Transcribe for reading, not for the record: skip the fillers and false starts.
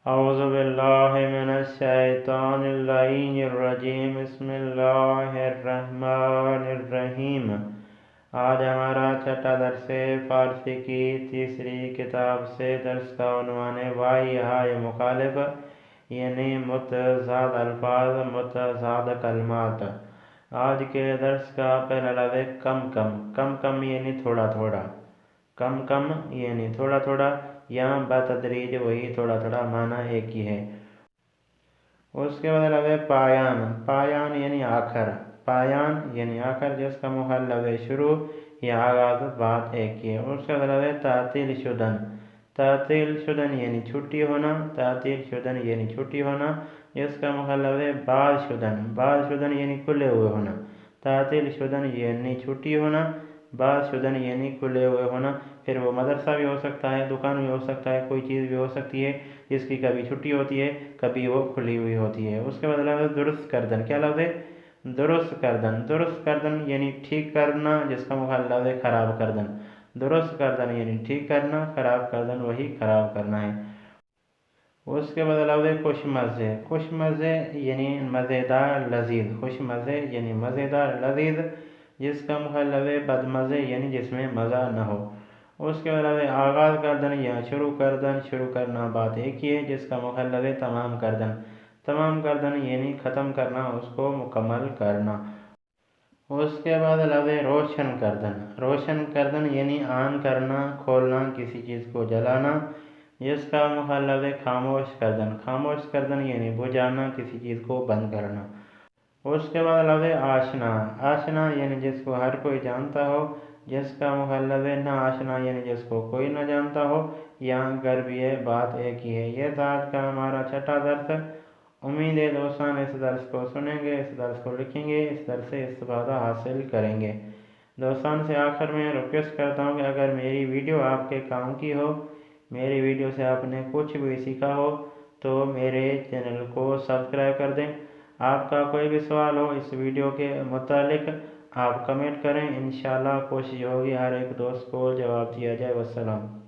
اعوذ باللہ من الشیطان اللعین الرجیم بسم اللہ الرحمن الرحیم۔ آج ہمارا چھٹا درس فارسی کی تیسری کتاب سے درس کا عنوان وائی ہائے مخالف یعنی متضاد الفاظ متضاد کلمات۔ آج کے درس کا پہلا لفظ ہے کم کم۔ کم کم یعنی تھوڑا تھوڑا، کم کم یعنی تھوڑا تھوڑا، یہاں بتدریج وہی تھوڑا تھوڑا معنی ایک ہی ہے۔ اس کے بعد لفظ ہے پایان۔ پایان یعنی آخر، پایان یعنی آخر جس کا مخالف لفظ شروع یا آغاز بات ایک ہی ہے۔ اس کے بعد لفظ ہے تعطیل شدن۔ تعطیل شدن یعنی چھٹی ہونا، تعطیل شدن یعنی چھٹی ہونا جس کا مخالف لفظ ہے باز شدن۔ باز شدن یعنی کھلے ہوئے ہونا، تعطیل شدن یعنی چھٹی ہونا، باز شدن یعنی کھلے ہوئے ہونا۔ پھر وہ مدرسہ بھی ہو سکتا ہے، دکان بھی ہو سکتا ہے، کوئی چیز بھی ہو سکتی ہے جس کی کبھی چھٹی ہوتی ہے کبھی وہ کھلی ہوئی ہوتی ہے۔ اس کے بعد لفظ درست کردن۔ کیا لفظ ہے؟ درست کردن۔ درست کردن یعنی ٹھیک کرنا جس کا مخالف لفظ ہے خراب کردن۔ درست کردن یعنی ٹھیک کرنا، خراب کردن وہی خراب کرنا ہے۔ اس کے بعد لفظ ہے خوش مزے۔ خوش مزے یعنی مزیدار لذیذ۔ خوش مزے یعنی مزیدار لذیذ جس کا مخالف لفظ ہے بد مزے یعنی جس میں مزہ نہ ہو۔ اس کے بعد آغاز کردن یا شروع کردن، شروع کرنا بات ایک ہی ہے جس کا مخالف لفظ ہے تمام کردن۔ تمام کردن یعنی ختم کرنا، اس کو مکمل کرنا۔ اس کے بعد لفظ روشن کردن۔ روشن کردن یعنی آن کرنا، کھولنا، کسی چیز کو جلانا جس کا مخالف لفظ ہے خاموش کردن۔ خاموش کردن یعنی بجھانا، کسی چیز کو بند کرنا۔ اس کے بعد لفظ آشنا۔ آشنا یعنی جس کو ہر کوئی جانتا ہو، جس کا مخالف لفظ ہے نا آشنا یعنی جس کو کوئی نہ جانتا ہو، یہاں گر بھی ہے بات ایک ہی ہے۔ یہ تھا آج کا ہمارا چھٹا درس۔ امید ہے دوستان اس درس کو سنیں گے، اس درس کو لکھیں گے، اس درس سے استفادہ حاصل کریں گے۔ دوستان سے آخر میں ریکویسٹ کرتا ہوں کہ اگر میری ویڈیو آپ کے کام کی ہو، میری ویڈیو سے آپ نے کچھ بھی سیکھا ہو تو میرے چینل کو سبسکرائب کر دیں۔ آپ کا کوئی بھی سوال ہو اس ویڈیو کے متعلق آپ کمنٹ کریں، انشاءاللہ کوشش ہوگی ہر ایک دوست کو جواب دیا جائے۔ والسلام۔